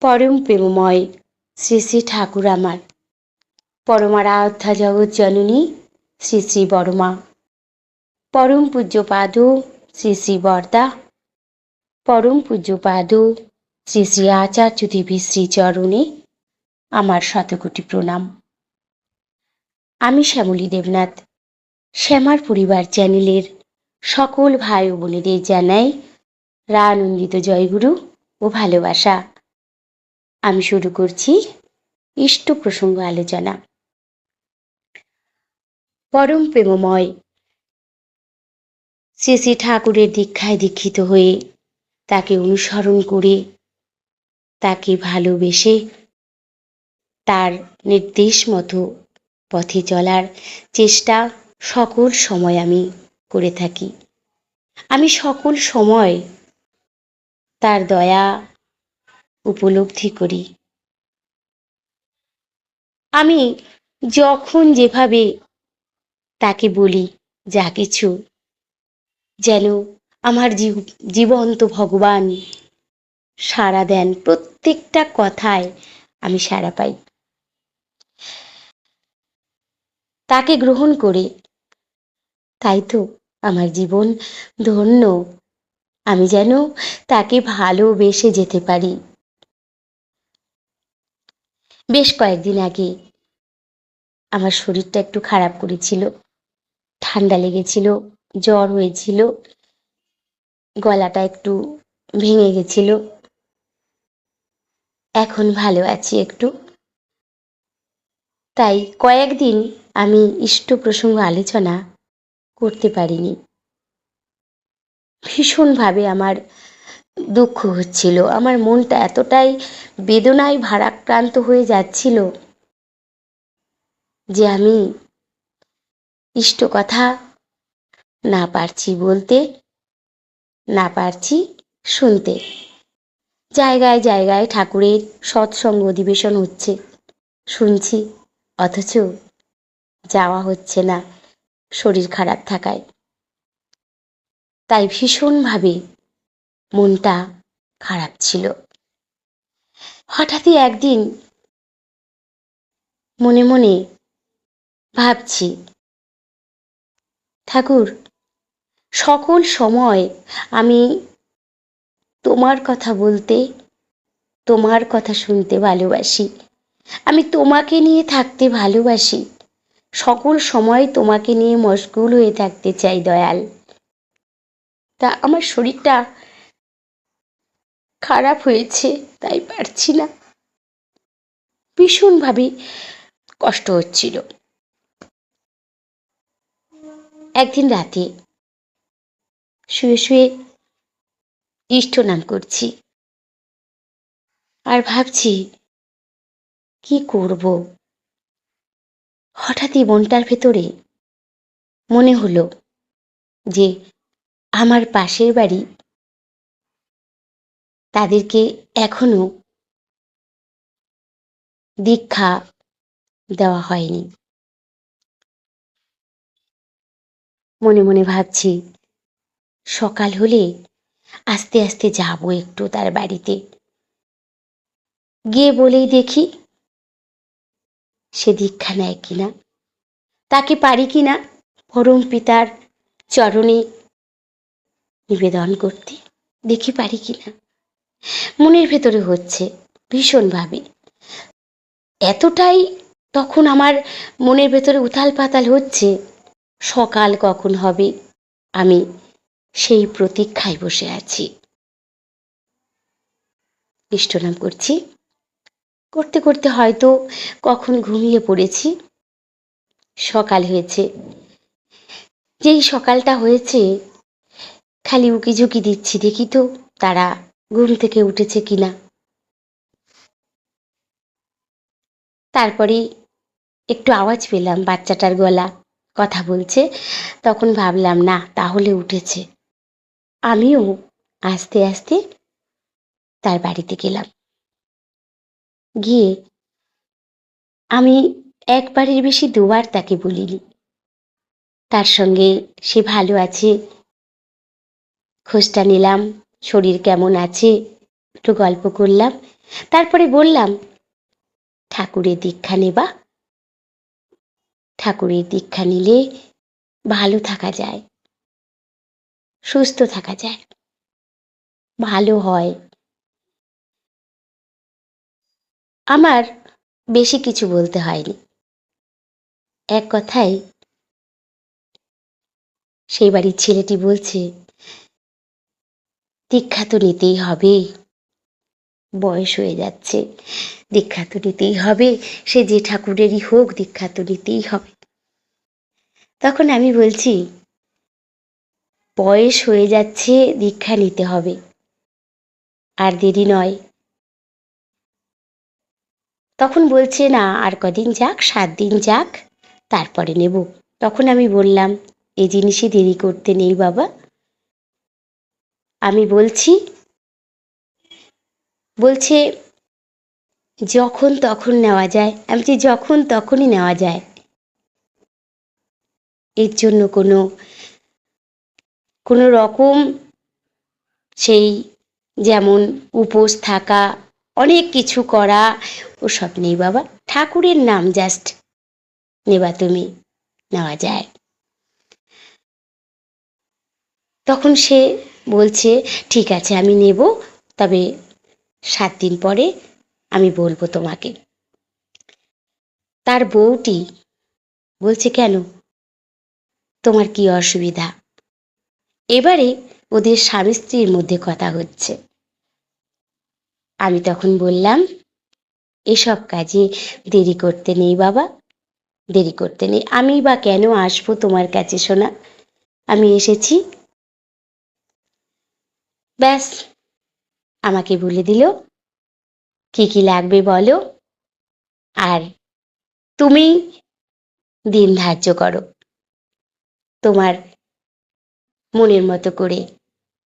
পরম প্রেমময় শ্রী শ্রী ঠাকুর আমার, পরমারাধ্যা জগৎ জননী শ্রী শ্রী বড়মা, পরম পূজ্যপাদ শ্রী শ্রী বরদা, পরম পূজ্যপাদ শ্রী শ্রী আচার্য দেবী শ্রী চরণে আমার শতকোটি প্রণাম। আমি শ্যামলী দেবনাথ, শ্যামার পরিবার চ্যানেলের সকল ভাই ও বোনেদের জানাই রানন্দিত জয়গুরু ও ভালোবাসা। আমি শুরু করছি ইষ্ট প্রসঙ্গ আলোচনা। পরম প্রেমময় শ্রী শ্রী ঠাকুরের দীক্ষায় দীক্ষিত হয়ে, তাকে অনুসরণ করে, তাকে ভালোবেসে, তার নির্দেশ মতো পথে চলার চেষ্টা সকল সময় আমি করে থাকি। আমি সকল সময় তার দয়া উপলব্ধি করি। আমি যখন যেভাবে তাকে বলি যা কিছু, যেন আমার জীবন্ত ভগবান সাড়া দেন। প্রত্যেকটা কথায় আমি সাড়া পাই। তাকে গ্রহণ করে তাই তো আমার জীবন ধন্য। আমি যেন তাকে ভালোবেসে যেতে পারি। বেশ কয়েকদিন আগে আমার শরীরটা একটু খারাপ করেছিল, ঠান্ডা লেগেছিল, জ্বর হয়েছিল, গলাটা একটু ভেঙে গেছিল। এখন ভালো আছি একটু। তাই কয়েকদিন আমি ইষ্ট প্রসঙ্গ আলোচনা করতে পারিনি। ভীষণভাবে আমার দুঃখ হচ্ছিল, আমার মনটা এতটাই বেদনায় ভারাক্রান্ত হয়ে যাচ্ছিল যে আমি ইষ্ট কথা না পারছি বলতে, না পারছি শুনতে। জায়গায় জায়গায় ঠাকুরের সৎসঙ্গ অধিবেশন হচ্ছে, শুনছি, অথচ যাওয়া হচ্ছে না শরীর খারাপ থাকায়। তাই ভীষণভাবে মনটা খারাপ ছিল। হঠাৎই একদিন মনে মনে ভাবছি, ঠাকুর, সকল সময় আমি তোমার কথা বলতে, তোমার কথা শুনতে ভালোবাসি। আমি তোমাকে নিয়ে থাকতে ভালোবাসি। সকল সময় তোমাকে নিয়ে মশগুল হয়ে থাকতে চাই দয়াল। তা আমার শরীরটা খারাপ হয়েছে, তাই পারছি না। ভীষণভাবে কষ্ট হচ্ছিল। একদিন রাতে শুয়ে শুয়ে ইষ্ট নাম করছি আর ভাবছি কি করব। হঠাৎই মনটার ভেতরে মনে হলো যে আমার পাশের বাড়ি, তাদেরকে এখনো দীক্ষা দেওয়া হয়নি। মনে মনে ভাবছি সকাল হলে আস্তে আস্তে যাবো একটু তার বাড়িতে, গিয়ে বলেই দেখি সে দীক্ষা নেয় কিনা, তাকে পারি কিনা পরম পিতার চরণে নিবেদন করতে, দেখি পারি কিনা। মনের ভেতরে হচ্ছে ভীষণভাবে। এতটাই তখন আমার মনের ভেতরে উথাল পাতাল হচ্ছে, সকাল কখন হবে আমি সেই প্রতীক্ষায় বসে আছি। ইষ্টনাম করছি, করতে করতে হয়তো কখন ঘুমিয়ে পড়েছি। সকাল হয়েছে। যেই সকালটা হয়েছে, খালি উকি ঝুঁকি দিচ্ছি, দেখি তো তারা ঘুম থেকে উঠেছে কিনা। তারপরে একটু আওয়াজ পেলাম, বাচ্চাটার গলা কথা বলছে। তখন ভাবলাম না, তাহলে উঠেছে। আমিও আস্তে আস্তে তার বাড়িতে গেলাম। গিয়ে আমি একবারের বেশি দুবার তাকে বলিনি। তার সঙ্গে সে ভালো আছে খোঁজটা নিলাম, শরীর কেমন আছে একটু গল্প করলাম। তারপরে বললাম, ঠাকুরের দীক্ষা নেবা, ঠাকুরের দীক্ষা নিলে ভালো থাকা যায়, সুস্থ থাকা যায়, ভালো হয়। আমার বেশি কিছু বলতে হয়নি, এক কথায় সেই বাড়ির ছেলেটি বলছে, দীক্ষা তো নিতেই হবে, বয়স হয়ে যাচ্ছে, দীক্ষা তো নিতেই হবে, সে যে ঠাকুরেরই হোক, দীক্ষা তো নিতেই হবে। তখন আমি বলছি, বয়স হয়ে যাচ্ছে, দীক্ষা নিতে হবে, আর দেরি নয়। তখন বলছে, না আর কদিন যাক, 7 দিন যাক, তারপরে নেব। তখন আমি বললাম, এই জিনিসে দেরি করতে নেই বাবা, আমি বলছে যখন তখন নেওয়া যায়। আমি বলছি, যখন তখনই নেওয়া যায়, এর জন্য কোনো রকম সেই যেমন উপোস থাকা, অনেক কিছু করা, ওসব নেই বাবা, ঠাকুরের নাম জাস্ট নেবা তুমি, নেওয়া যায়। তখন সে বলছে, ঠিক আছে আমি নেব, তবে 7 দিন পরে আমি বলবো তোমাকে। তার বউটি বলছে, কেন, তোমার কি অসুবিধা? এবারে ওদের স্বামী স্ত্রীর মধ্যে কথা হচ্ছে। আমি তখন বললাম, এসব কাজে দেরি করতে নেই বাবা, দেরি করতে নেই। আমি বা কেন আসবো তোমার কাছে সোনা, আমি এসেছি, ব্যাস আমাকে বলে দিল কি কি লাগবে বলো, আর তুমি দিন ধার্য করো তোমার মনের মতো করে,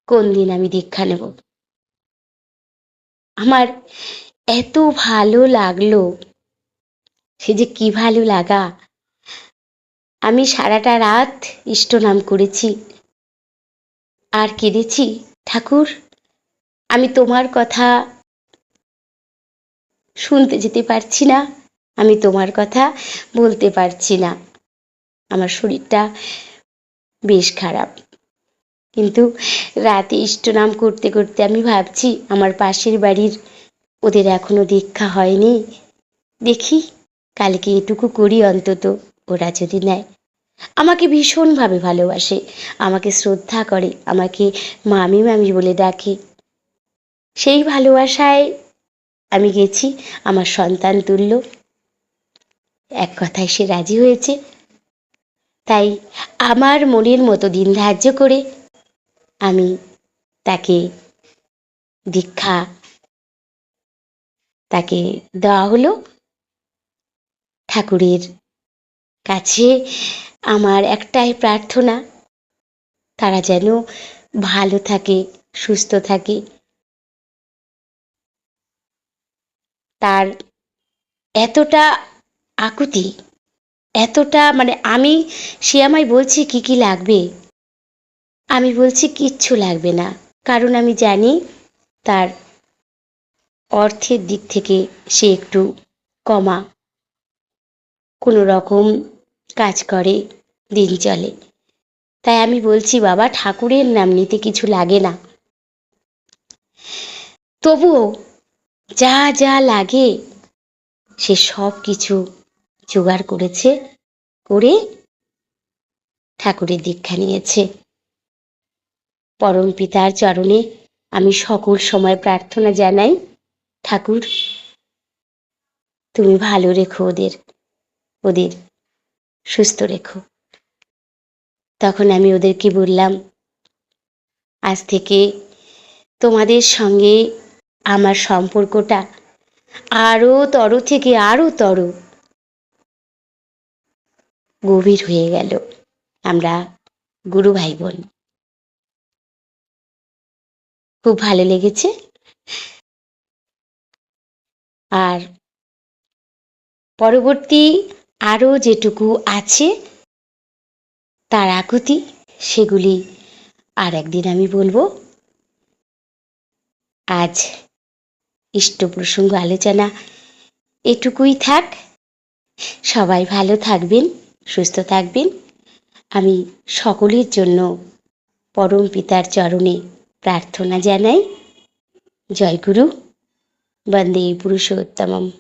কোন দিন আমি দীক্ষা নেব। আমার এত ভালো লাগলো, সে যে কি ভালো লাগা। আমি সারাটা রাত ইষ্টনাম করেছি আর কেঁদেছি, ঠাকুর আমি তোমার কথা শুনতে যেতে পারছি না, আমি তোমার কথা বলতে পারছি না, আমার শরীরটা বেশ খারাপ। কিন্তু রাতে ইষ্টনাম করতে করতে আমি ভাবছি, আমার পাশের বাড়ির ওদের এখনো দীক্ষা হয়নি, দেখি কালকে এটুকু করি অন্তত, ওরা যদি নেয়। আমাকে ভীষণভাবে ভালোবাসে, আমাকে শ্রদ্ধা করে, আমাকে মামি মামি বলে ডাকে। সেই ভালোবাসায় আমি গেছি, আমার সন্তান তুল্য, এক কথায় সে রাজি হয়েছে। তাই আমার মনের মতো দিন ধার্য করে আমি তাকে দীক্ষা তাকে দেওয়া হলো। ঠাকুরের কাছে আমার একটাই প্রার্থনা, তারা যেন ভালো থাকে, সুস্থ থাকে। তার এতটা আকুতি, এতটা মানে সে আমায় বলছে কি কি লাগবে, আমি বলছি কিচ্ছু লাগবে না, কারণ আমি জানি তার অর্থের দিক থেকে সে একটু কমা, কোনো রকম কাজ করে, দিন চলে। তাই আমি বলছি, বাবা ঠাকুরের নাম নিতে কিছু লাগে না, তবুও যা যা লাগে সে সব কিছু জোগাড় করেছে, করে ঠাকুরের দীক্ষা নিয়েছে। পরম পিতার চরণে আমি সকল সময় প্রার্থনা জানাই, ঠাকুর তুমি ভালো রেখো ওদের সুস্থ রেখো। তখন আমি ওদেরকে বললাম, আজ থেকে তোমাদের সঙ্গে আমার সম্পর্কটা আরো তর থেকে আরো তর গভীর হয়ে গেল, আমরা গুরু ভাই বোন। খুব ভালো লেগেছে। আর পরবর্তী আরো যেটুকু আছে তার আকুতি, সেগুলি আর একদিন আমি বলবো। আজ ইষ্ট প্রসঙ্গ আলোচনা এটুকুই থাক। সবাই ভালো থাকবেন, সুস্থ থাকবেন। আমি সকলের জন্য পরম পিতার চরণে প্রার্থনা জানাই। জয় গুরু, বন্দে পুরুষোত্তমম।